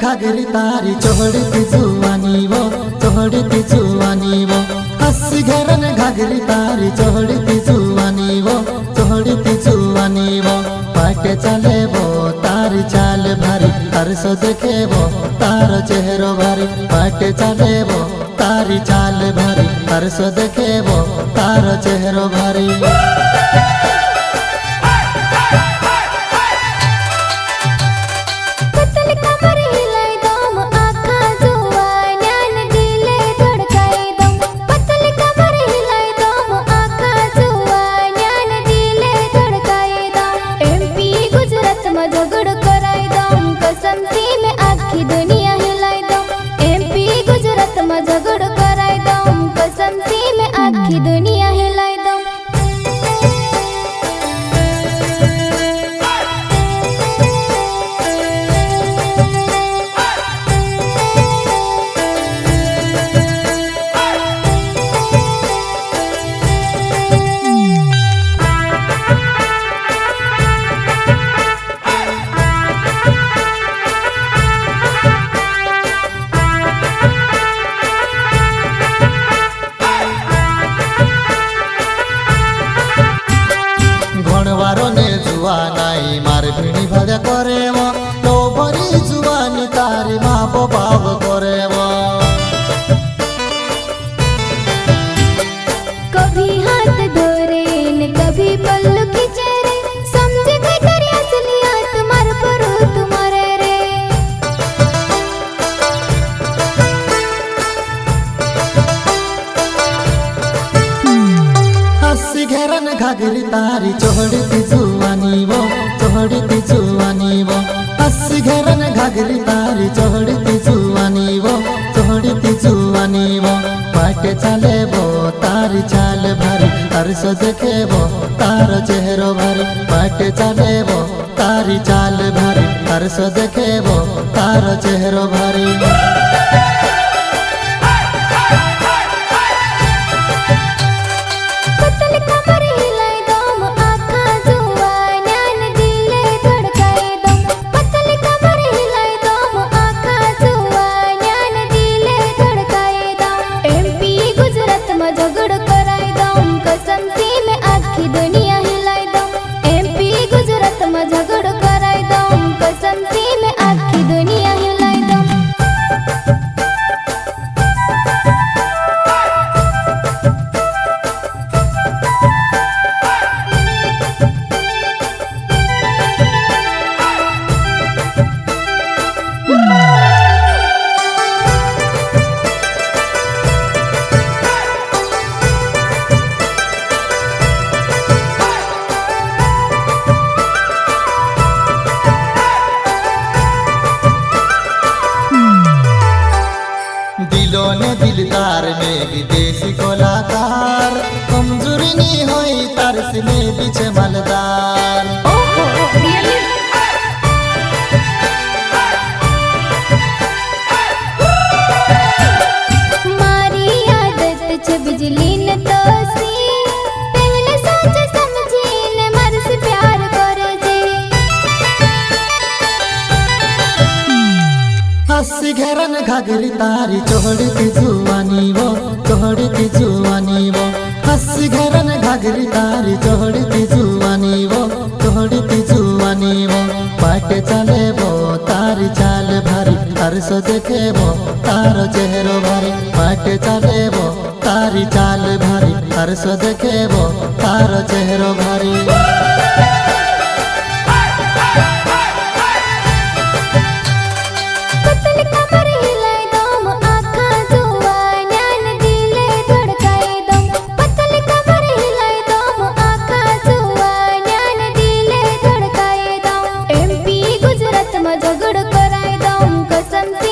घागरी तारी चोहड़ती जुआनी वो हंसी घरन घागरी तारी चोहड़ती जुआनी वो पाटे चले वो तारी चाल भारी तरसो देखे वो तारो चेहरो भारी पाटे चले वो तारी चाल भारी तरसो देखे वो तारो चेहरो भारी। दुनिया हिलाई दो मार भिणी भजा करे वो तो बड़ी जुआनी तारी माँ बाप करे वो कभी हाथ धोरे न कभी पल्लू खींचे रे समझे कोई तेरी असलियत तुम्हारे परो तुम्हारे रे हंसी घेरन घागरी तारी चोहड़ती जुआनी वो हंसी घेरन घागरी तारी चोहड़ती जुआनी वो पाटे चले वो तारी चाल भारी तरसो देखे वो तारो चेहरो भारी पाटे चले वो तारी चाल भारी तरसो देखे वो तारो चेहरो भारी। झगड़ कराई दो कसम से मैं आखी दुनिया हिलाई दो। दिलों ने दिलदार में विदेशी कलाकार कमजोरी नहीं हुई तरस में पीछे मलदार मारी आदत छ बिजली न तो सी पहले सोच समझी न मर से प्यार करे जे हंसी घेरन घागरी तारी चोहड़ती जुआनी वो हंसी घेरन घागरी तारी चोहड़ती जुआनी वो पाटे चले वो तारी चाल भारी तरसो देखे वो तारो चेहरो भारी पाटे चले वो तारी चाल भारी तरसो देखे वो तारो चेहरो भारी। झगड़ कराई दो कसम से